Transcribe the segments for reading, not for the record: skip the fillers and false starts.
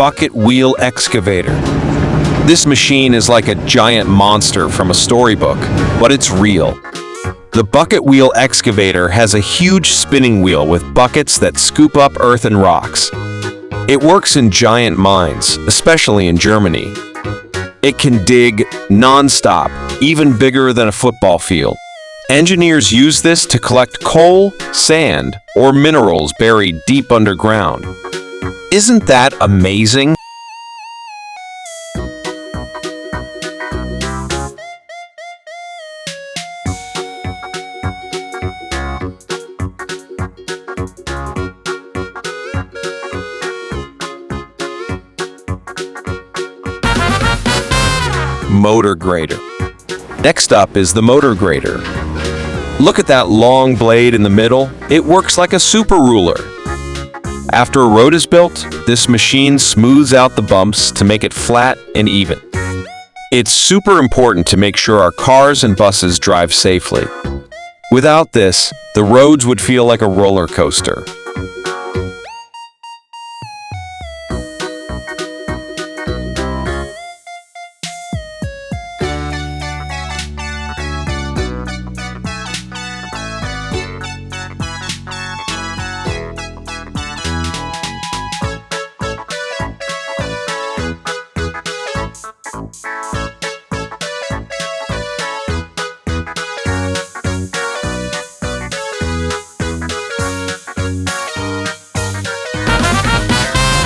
bucket wheel excavator. This machine is like a giant monster from a storybook, but it's real. The bucket wheel excavator has a huge spinning wheel with buckets that scoop up earth and rocks. It works in giant mines, especially in Germany. It can dig non-stop, even bigger than a football field. Engineers use this to collect coal, sand, or minerals buried deep underground. Isn't that amazing? Motor grader. Next up is the motor grader. Look at that long blade in the middle. It works like a super ruler. After a road is built, this machine smooths out the bumps to make it flat and even. It's super important to make sure our cars and buses drive safely. Without this, the roads would feel like a roller coaster.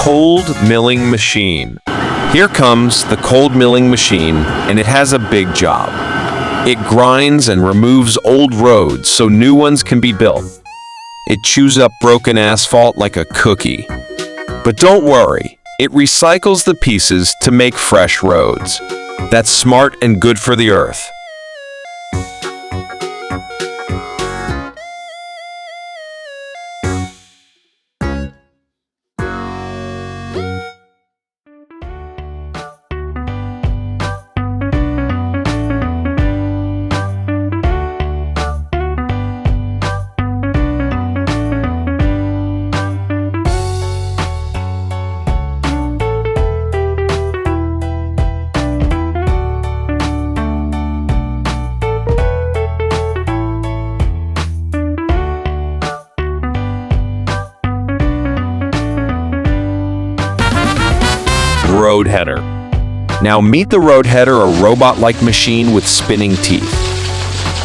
Cold milling machine. Here comes the cold milling machine, and it has a big job. It grinds and removes old roads so new ones can be built. It chews up broken asphalt like a cookie. But don't worry, it recycles the pieces to make fresh roads. That's smart and good for the earth. Road header. Now meet the road header, a robot-like machine with spinning teeth.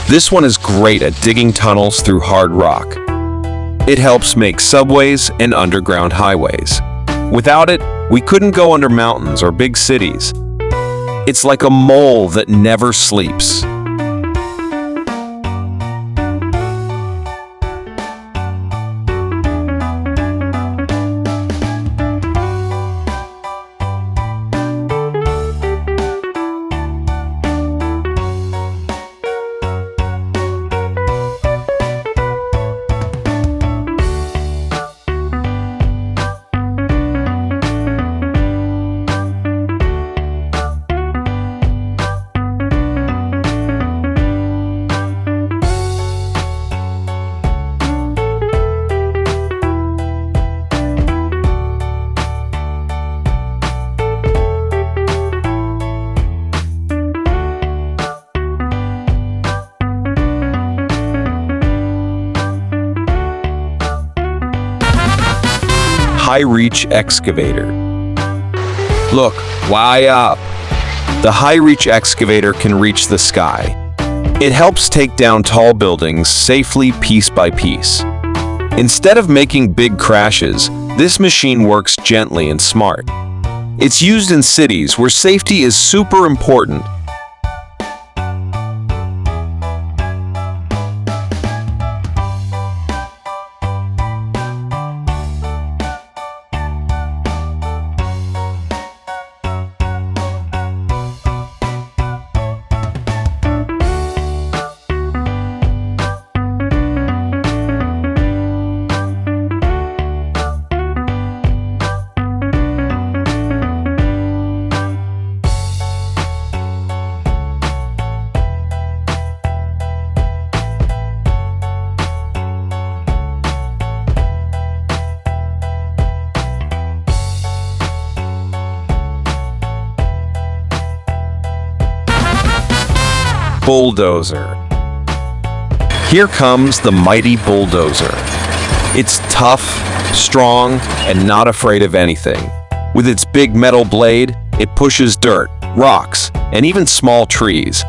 This one is great at digging tunnels through hard rock. It helps make subways and underground highways. Without it, we couldn't go under mountains or big cities. It's like a mole that never sleeps. High-reach excavator. Look, way up. The high-reach excavator can reach the sky. It helps take down tall buildings safely piece by piece. Instead of making big crashes, this machine works gently and smart. It's used in cities where safety is super important. Bulldozer. Here comes the mighty bulldozer. It's tough, strong, and not afraid of anything. With its big metal blade, it pushes dirt, rocks, and even small trees.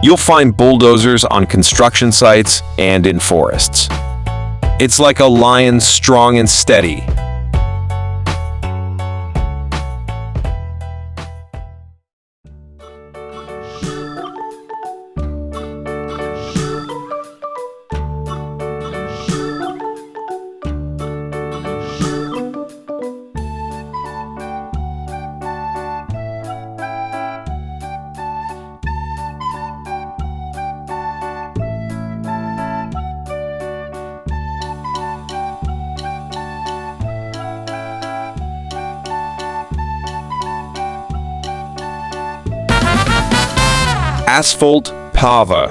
You'll find bulldozers on construction sites and in forests. It's like a lion, strong and steady. Asphalt paver.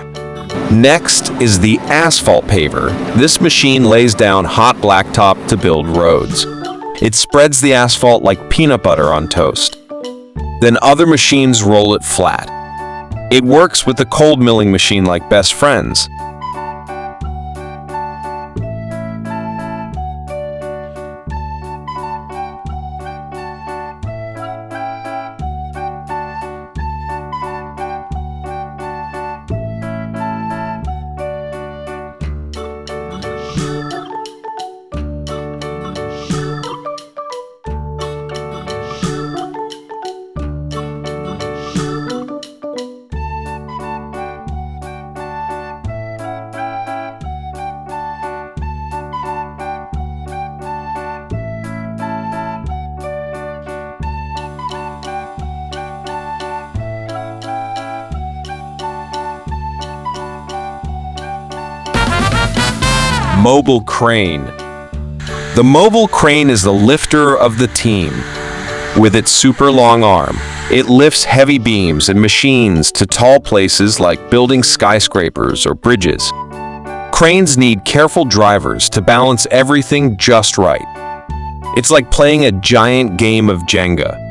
Next is the asphalt paver. This machine lays down hot blacktop to build roads. It spreads the asphalt like peanut butter on toast. Then other machines roll it flat. It works with the cold milling machine like best friends. Mobile crane. The mobile crane is the lifter of the team. With its super long arm, it lifts heavy beams and machines to tall places like building skyscrapers or bridges. Cranes need careful drivers to balance everything just right. It's like playing a giant game of Jenga.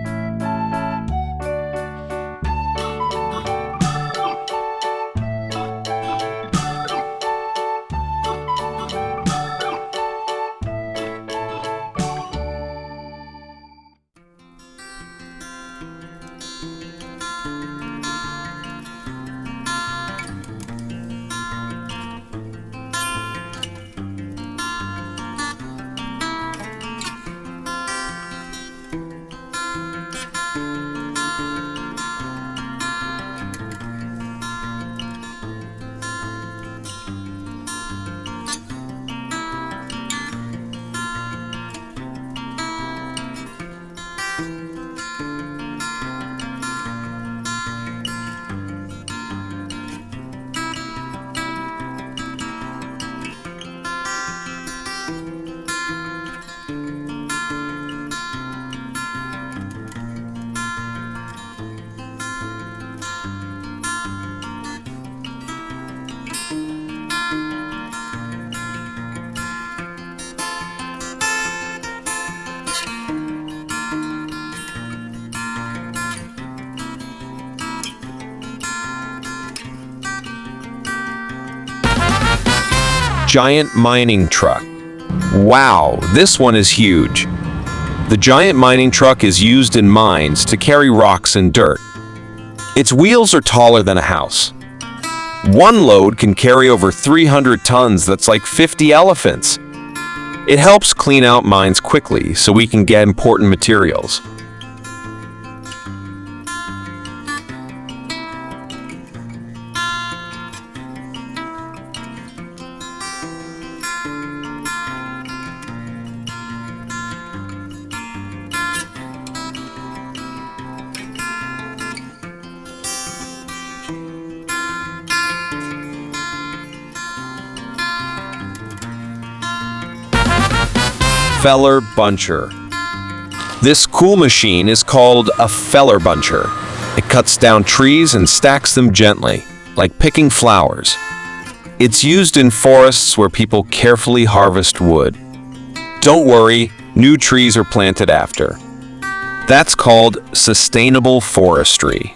Giant mining truck. Wow, this one is huge. The giant mining truck is used in mines to carry rocks and dirt. Its wheels are taller than a house. One load can carry over 300 tons, that's like 50 elephants. It helps clean out mines quickly so we can get important materials. Feller buncher. This cool machine is called a feller buncher. It cuts down trees and stacks them gently, like picking flowers. It's used in forests where people carefully harvest wood. Don't worry, new trees are planted after. That's called sustainable forestry.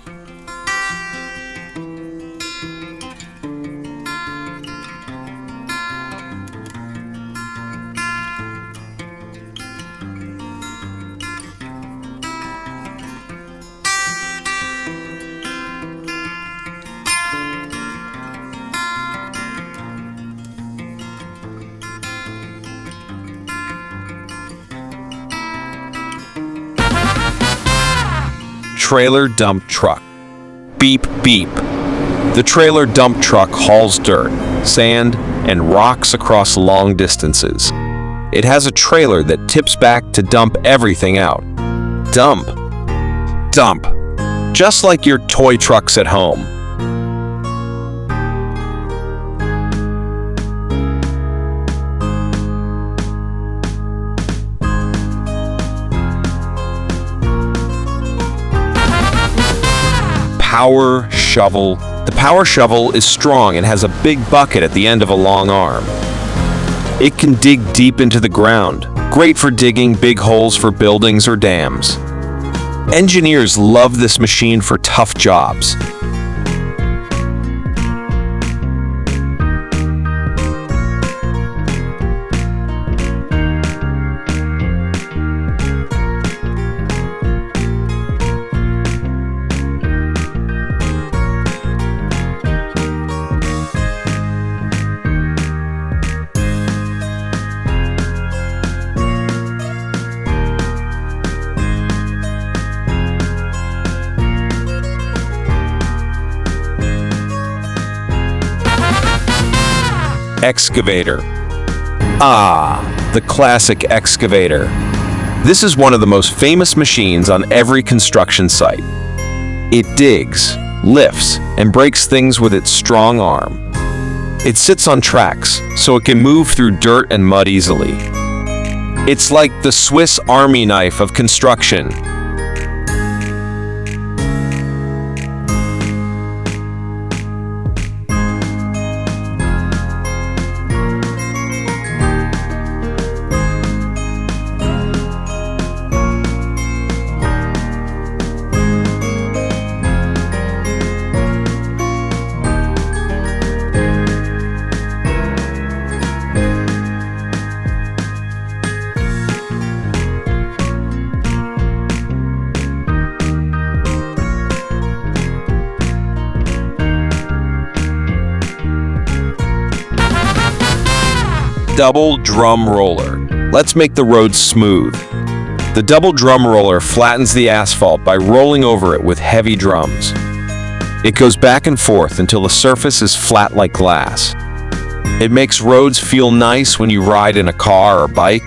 trailer dump truck. Beep, beep. The trailer dump truck hauls dirt, sand, and rocks across long distances. It has a trailer that tips back to dump everything out. Dump. Dump. Just like your toy trucks at home. Power shovel. The power shovel is strong and has a big bucket at the end of a long arm. It can dig deep into the ground, great for digging big holes for buildings or dams. Engineers love this machine for tough jobs. Excavator. The classic excavator. This is one of the most famous machines on every construction site. It digs, lifts, and breaks things with its strong arm. It sits on tracks, so it can move through dirt and mud easily. It's like the Swiss Army knife of construction. Double drum roller. Let's make the road smooth. The double drum roller flattens the asphalt by rolling over it with heavy drums. It goes back and forth until the surface is flat like glass. It makes roads feel nice when you ride in a car or bike.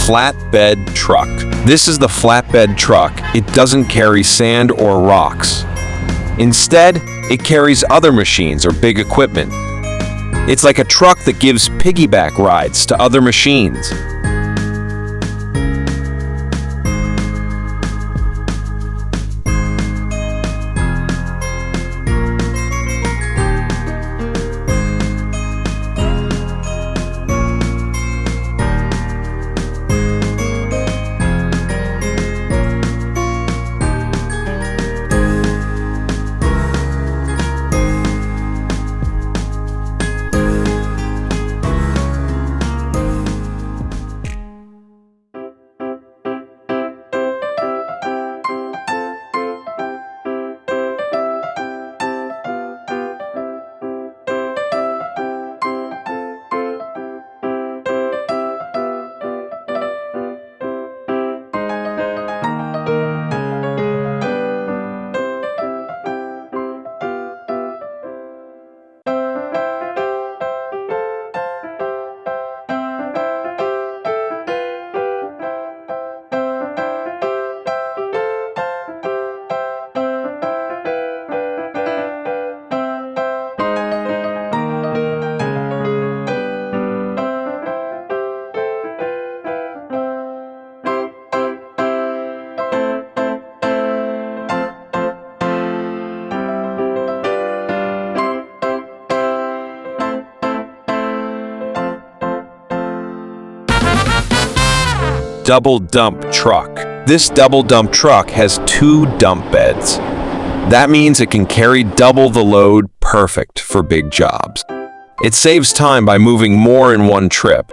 Flatbed truck. This is the flatbed truck. It doesn't carry sand or rocks. Instead, it carries other machines or big equipment. It's like a truck that gives piggyback rides to other machines. double dump truck. This double dump truck has 2 dump beds. That means it can carry double the load, perfect for big jobs. It saves time by moving more in one trip.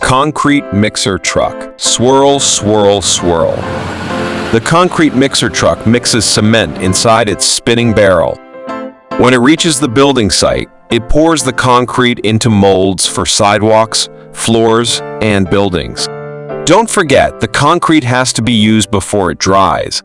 Concrete mixer truck. Swirl, swirl, swirl. The concrete mixer truck mixes cement inside its spinning barrel. When it reaches the building site, it pours the concrete into molds for sidewalks, floors, and buildings. Don't forget, the concrete has to be used before it dries.